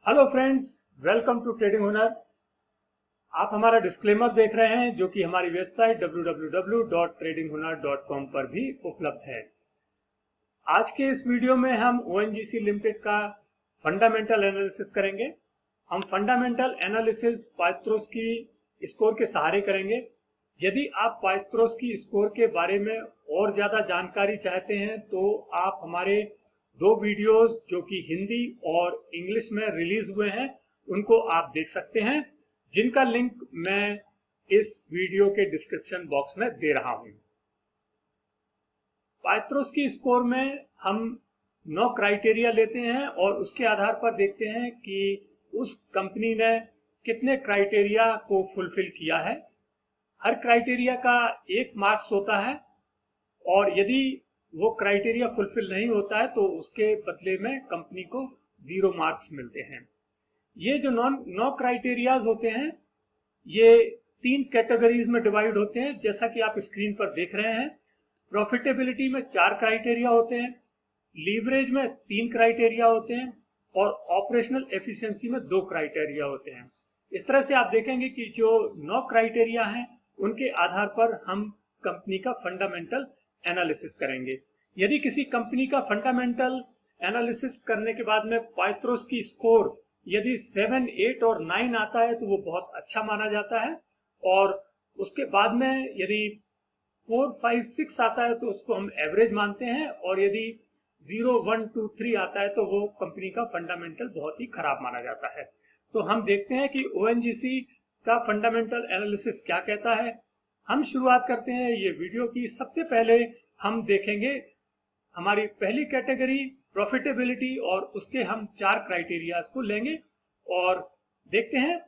Hello friends, welcome to Trading Hunar. आप हमारा disclaimer देख रहे हैं जो कि हमारी वेबसाइट www.tradinghunar.com पर भी उपलब्ध है। आज के इस वीडियो में हम ONGC लिमिटेड का फंडामेंटल एनालिसिस करेंगे। हम फंडामेंटल एनालिसिस पाइथ्रोस्की स्कोर के सहारे करेंगे। यदि आप पाइथ्रोस्की स्कोर के बारे में और ज़्यादा जानकारी चाहते हैं तो आप हमारे दो वीडियोस जो कि हिंदी और इंग्लिश में रिलीज हुए हैं उनको आप देख सकते हैं, जिनका लिंक मैं इस वीडियो के डिस्क्रिप्शन बॉक्स में दे रहा हूं। पाइथ्रोस्की स्कोर में हम 9 क्राइटेरिया लेते हैं और उसके आधार पर देखते हैं कि उस कंपनी ने कितने क्राइटेरिया को फुलफिल किया है। हर क्राइटेरिया का 1 मार्क्स होता है और यदि वो क्राइटेरिया फुलफिल नहीं होता है तो उसके बदले में कंपनी को 0 मार्क्स मिलते हैं। ये जो 9 क्राइटेरियाज होते हैं ये 3 कैटेगरीज में डिवाइड होते हैं, जैसा कि आप स्क्रीन पर देख रहे हैं। प्रॉफिटेबिलिटी में 4 क्राइटेरिया होते हैं, लीवरेज में 3 क्राइटेरिया होते हैं और ऑपरेशनल एफिशिएंसी में 2 क्राइटेरिया होते हैं। इस तरह से आप देखेंगे कि जो 9 क्राइटेरिया हैं उनके आधार पर हम कंपनी का फंडामेंटल एनालिसिस करेंगे। यदि किसी कंपनी का फंडामेंटल एनालिसिस करने के बाद में पाइथ्रोस्की स्कोर यदि 7, 8 और 9 आता है तो वो बहुत अच्छा माना जाता है, और उसके बाद में यदि 4, 5, 6 आता है तो उसको हम एवरेज मानते हैं, और यदि 0, 1, 2, 3 आता है तो वो कंपनी का फंडामेंटल बहुत ही खराब माना जाता है। तो हम देखते हैं कि ONGC का फंडामेंटल एनालिसिस क्या कहता है। हम शुरुआत करते हैं ये वीडियो की। सबसे पहले हम देखेंगे हमारी पहली कैटेगरी प्रॉफिटेबिलिटी, और उसके हम 4 क्राइटेरियाज को लेंगे और देखते हैं।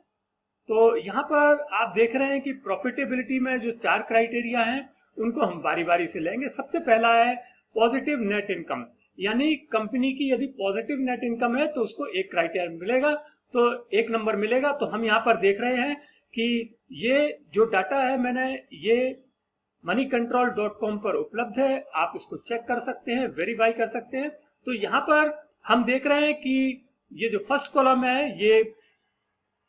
तो यहाँ पर आप देख रहे हैं कि प्रॉफिटेबिलिटी में जो 4 क्राइटेरिया हैं उनको हम बारी बारी से लेंगे। सबसे पहला है पॉजिटिव नेट इनकम, यानी कंपनी की यदि पॉजिटिव नेट इनकम है तो उसको 1 क्राइटेरिया मिलेगा, तो 1 नंबर मिलेगा। तो हम यहाँ पर देख रहे हैं कि ये जो डाटा है मैंने ये moneycontrol.com पर उपलब्ध है, आप इसको चेक कर सकते हैं, वेरीफाई कर सकते हैं। तो यहाँ पर हम देख रहे हैं कि ये जो फर्स्ट कॉलम है ये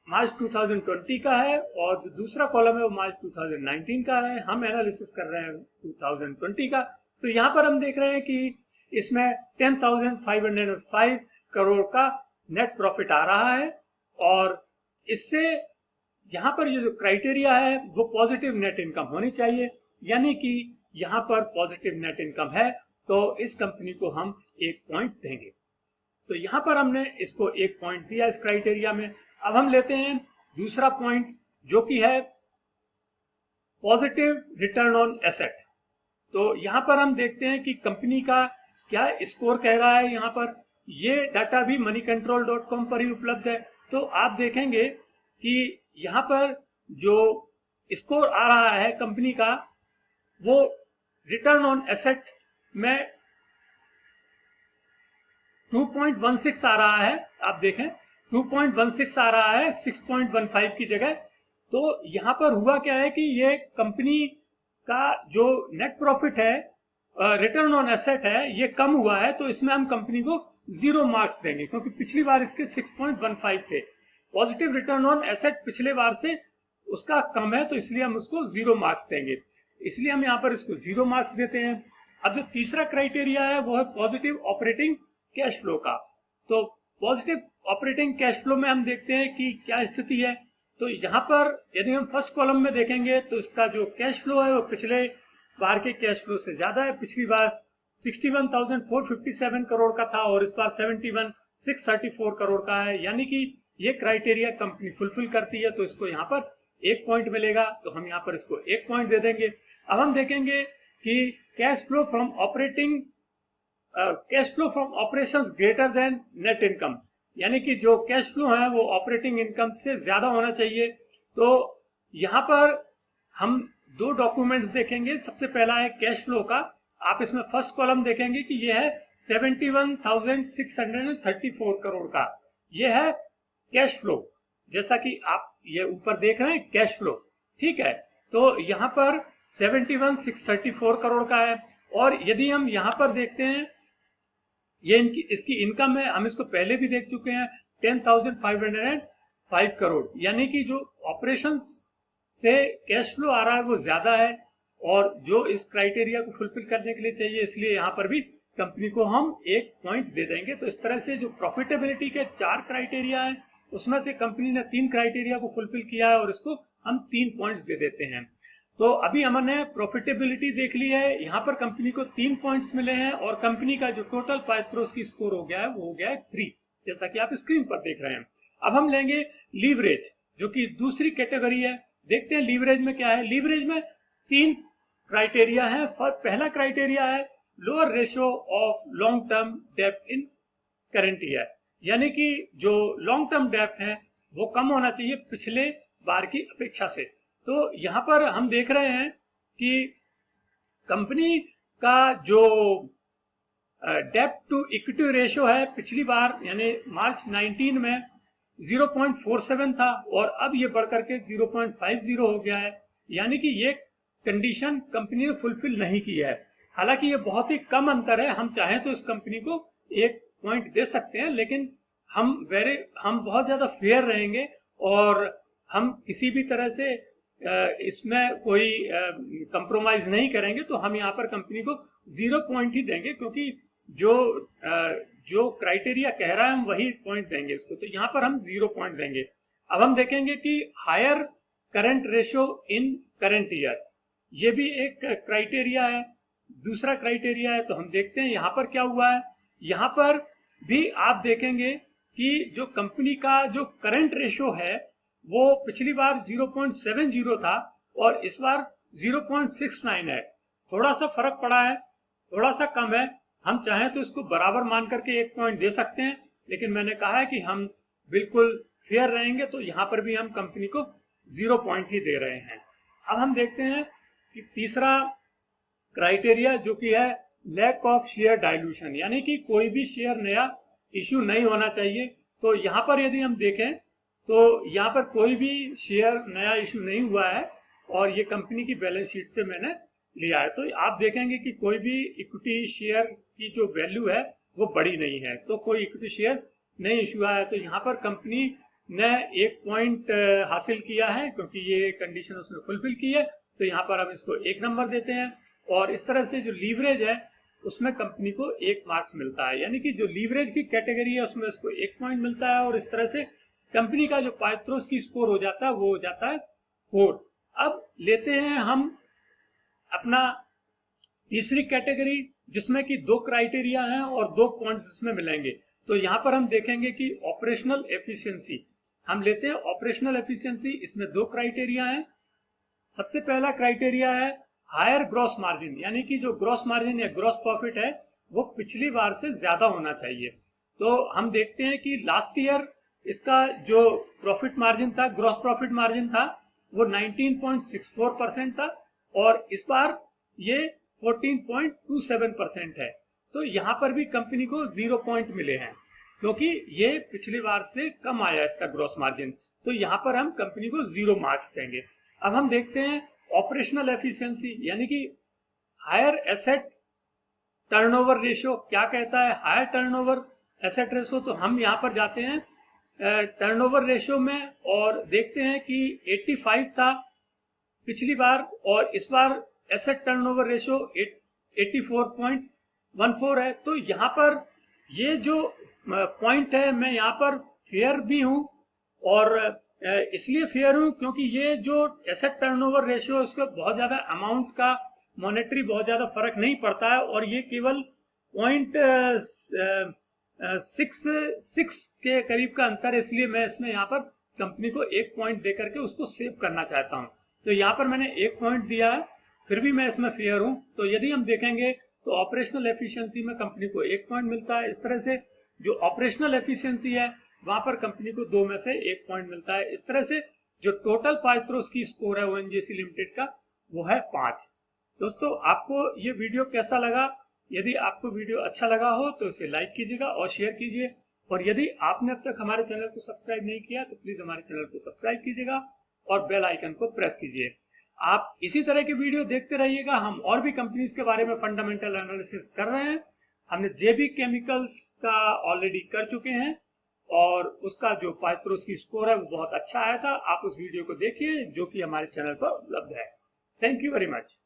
मार्च 2020 का है और जो दूसरा कॉलम है वो मार्च 2019 का है। हम एनालिसिस कर रहे हैं 2020 का। तो यहाँ पर हम देख रहे हैं कि इसमें 10,505 करोड़ का नेट प्रॉफिट आ रहा है, और इससे यहाँ पर ये जो क्राइटेरिया है वो पॉजिटिव नेट इनकम होनी चाहिए, यानी कि यहाँ पर पॉजिटिव नेट इनकम है तो इस कंपनी को हम 1 पॉइंट देंगे। तो यहाँ पर हमने इसको 1 पॉइंट दिया इस क्राइटेरिया में। अब हम लेते हैं दूसरा पॉइंट जो कि है पॉजिटिव रिटर्न ऑन एसेट। तो यहाँ पर हम देखते हैं कि कंपनी का क्या स्कोर कह रहा है। यहाँ पर ये डाटा भी moneycontrol.com पर ही उपलब्ध है। तो आप देखेंगे कि यहाँ पर जो स्कोर आ रहा है कंपनी का वो रिटर्न ऑन एसेट में 2.16 आ रहा है। आप देखें 2.16 आ रहा है 6.15 की जगह। तो यहाँ पर हुआ क्या है कि ये कंपनी का जो नेट प्रॉफिट है, रिटर्न ऑन एसेट है, ये कम हुआ है, तो इसमें हम कंपनी को 0 मार्क्स देंगे, क्योंकि पिछली बार इसके 6.15 थे। पॉजिटिव रिटर्न ऑन एसेट पिछले बार से उसका कम है, तो इसलिए हम उसको 0 मार्क्स देंगे, इसलिए हम यहाँ पर इसको 0 मार्क्स देते हैं। अब जो तीसरा क्राइटेरिया है वो है पॉजिटिव ऑपरेटिंग कैश फ्लो का। तो पॉजिटिव ऑपरेटिंग कैश फ्लो में हम देखते हैं कि क्या स्थिति है। तो यहाँ पर यदि हम फर्स्ट कॉलम में देखेंगे तो इसका जो कैश फ्लो है वो पिछले बार के कैश फ्लो से ज्यादा है। पिछली बार 61,457 करोड़ का था और इस बार 71,634 करोड़ का है, यानी कि ये क्राइटेरिया कंपनी फुलफिल करती है, तो इसको यहाँ पर 1 पॉइंट मिलेगा। तो हम यहाँ पर इसको 1 पॉइंट दे देंगे। अब हम देखेंगे कि cash flow from operations greater than net income, यानी कि जो कैश फ्लो है वो ऑपरेटिंग इनकम से ज्यादा होना चाहिए। तो यहाँ पर हम 2 डॉक्यूमेंट्स देखेंगे। सबसे पहला है कैश फ्लो का। आप इसमें फर्स्ट कॉलम देखेंगे कि ये है 71,634 करोड़ का, ये है कैश फ्लो, जैसा कि आप ये ऊपर देख रहे हैं कैश फ्लो, ठीक है। तो यहाँ पर 71,634 करोड़ का है। और यदि हम यहाँ पर देखते हैं ये इसकी इनकम है, हम इसको पहले भी देख चुके हैं, 10,505 करोड़, यानी कि जो ऑपरेशंस से कैश फ्लो आ रहा है वो ज्यादा है और जो इस क्राइटेरिया को फुलफिल करने के लिए चाहिए, इसलिए यहाँ पर भी कंपनी को हम 1 पॉइंट दे देंगे। तो इस तरह से जो प्रॉफिटेबिलिटी के 4 क्राइटेरिया है उसमें से कंपनी ने 3 क्राइटेरिया को फुलफिल किया है और इसको हम 3 पॉइंट्स दे देते हैं। तो अभी हमने प्रॉफिटेबिलिटी देख ली है, यहाँ पर कंपनी को 3 पॉइंट्स मिले हैं और कंपनी का जो टोटल पाइथ्रोस की स्कोर हो गया है वो हो गया है 3, जैसा कि आप स्क्रीन पर देख रहे हैं। अब हम लेंगे लीवरेज, जो कि दूसरी कैटेगरी है। देखते हैं लीवरेज में क्या है। लीवरेज में 3 क्राइटेरिया है। पहला क्राइटेरिया है lower ratio of long term डेब्ट इन करंट ईयर, यानी कि जो लॉन्ग टर्म डेब्ट है वो कम होना चाहिए पिछले बार की अपेक्षा से। तो यहाँ पर हम देख रहे हैं कि कंपनी का जो डेब्ट टू इक्विटी रेशियो है पिछली बार यानी मार्च 19 में 0.47 था और अब ये बढ़कर के 0.50 हो गया है, यानी कि ये कंडीशन कंपनी ने फुलफिल नहीं की है। हालांकि ये बहुत ही कम अंतर है, हम चाहें तो इस कंपनी को 1 पॉइंट दे सकते हैं, लेकिन हम बहुत ज्यादा फेयर रहेंगे और हम किसी भी तरह से इसमें कोई कंप्रोमाइज नहीं करेंगे। तो हम यहाँ पर कंपनी को 0 पॉइंट ही देंगे, क्योंकि जो क्राइटेरिया कह रहा है हम वही पॉइंट देंगे इसको। तो यहाँ पर हम 0 पॉइंट देंगे। अब हम देखेंगे कि higher current ratio in current year, ये भी एक क्राइटेरिया है, दूसरा क्राइटेरिया है। तो हम देखते हैं यहाँ पर क्या हुआ है। यहाँ पर भी आप देखेंगे कि जो कंपनी का जो करंट रेशियो है वो पिछली बार 0.70 था और इस बार 0.69 है। थोड़ा सा फर्क पड़ा है, थोड़ा सा कम है। हम चाहें तो इसको बराबर मान करके 1 पॉइंट दे सकते हैं, लेकिन मैंने कहा है कि हम बिल्कुल फेयर रहेंगे, तो यहाँ पर भी हम कंपनी को 0 पॉइंट ही दे रहे हैं। अब हम देखते हैं कि तीसरा क्राइटेरिया जो कि है लैक ऑफ शेयर डाइल्यूशन, यानी कि कोई भी शेयर नया इश्यू नहीं होना चाहिए। तो यहाँ पर यदि हम देखें तो यहाँ पर कोई भी शेयर नया इश्यू नहीं हुआ है और ये कंपनी की बैलेंस शीट से मैंने लिया है। तो आप देखेंगे कि कोई भी इक्विटी शेयर की जो वैल्यू है वो बड़ी नहीं है, तो कोई इक्विटी शेयर नहीं इश्यू हुआ है। तो यहाँ पर कंपनी ने 1 पॉइंट हासिल किया है, क्योंकि ये कंडीशन उसने फुलफिल की है। तो यहाँ पर हम इसको 1 नंबर देते हैं और इस तरह से जो लीवरेज है उसमें कंपनी को 1 मार्क्स मिलता है, यानी कि जो लीवरेज की कैटेगरी है उसमें इसको 1 पॉइंट मिलता है और इस तरह से कंपनी का जो पाइथ्रोस की स्कोर हो जाता है वो हो जाता है 4। अब लेते हैं हम अपना तीसरी कैटेगरी, जिसमें कि 2 क्राइटेरिया हैं और 2 पॉइंट्स इसमें मिलेंगे। तो यहाँ पर हम देखेंगे कि ऑपरेशनल एफिशिएंसी, हम लेते हैं ऑपरेशनल एफिशिएंसी। इसमें 2 क्राइटेरिया हैं। सबसे पहला क्राइटेरिया है हायर ग्रॉस मार्जिन, यानी कि जो ग्रॉस मार्जिन या ग्रॉस प्रॉफिट है वो पिछली बार से ज्यादा होना चाहिए। तो हम देखते हैं कि लास्ट ईयर इसका जो प्रॉफिट मार्जिन था, ग्रॉस प्रॉफिट मार्जिन था, वो 19.64% था और इस बार ये 14.27% है। तो यहाँ पर भी कंपनी को 0 पॉइंट मिले हैं, क्योंकि ये पिछली बार से कम आया इसका ग्रॉस मार्जिन। तो यहाँ पर हम कंपनी को 0 मार्क्स देंगे। अब हम देखते हैं ऑपरेशनल एफिशिएंसी, यानी कि हायर एसेट टर्नओवर रेशियो क्या कहता है। हायर टर्नओवर एसेट रेशियो, तो हम यहाँ पर जाते हैं टर्नओवर रेशियो में और देखते हैं कि 85 था पिछली बार और इस बार एसेट टर्नओवर रेशियो 84.14 है। तो यहाँ पर ये जो पॉइंट है, मैं यहाँ पर फेयर भी हूँ और इसलिए फेयर हूँ क्योंकि ये जो एसेट टर्नओवर रेशियो, इसका बहुत ज्यादा अमाउंट का मॉनेटरी बहुत ज्यादा फर्क नहीं पड़ता है और ये केवल 0.66 के करीब का अंतर है। इसलिए मैं इसमें यहाँ पर कंपनी को 1 पॉइंट दे करके उसको सेव करना चाहता हूँ। तो यहाँ पर मैंने 1 पॉइंट दिया है, फिर भी मैं इसमें फेयर हूँ। तो यदि हम देखेंगे तो ऑपरेशनल एफिशिएंसी में कंपनी को 1 पॉइंट मिलता है। इस तरह से जो ऑपरेशनल एफिशिएंसी है वहां पर कंपनी को 2 में से 1 पॉइंट मिलता है। इस तरह से जो टोटल पाइथ्रोस की स्कोर है ओएनजीसी लिमिटेड का वो है 5। दोस्तों, आपको ये वीडियो कैसा लगा? यदि आपको वीडियो अच्छा लगा हो तो इसे लाइक कीजिएगा और शेयर कीजिए, और यदि आपने अब तक हमारे चैनल को सब्सक्राइब नहीं किया तो प्लीज हमारे चैनल को सब्सक्राइब कीजिएगा और बेल आइकन को प्रेस कीजिए। आप इसी तरह के वीडियो देखते रहिएगा। हम और भी कंपनीज के बारे में फंडामेंटल एनालिसिस कर रहे हैं। हमने जेबी केमिकल्स का ऑलरेडी कर चुके हैं और उसका जो पाइथ्रोस्की स्कोर है वो बहुत अच्छा आया था। आप उस वीडियो को देखिए जो कि हमारे चैनल पर उपलब्ध है। Thank you very much.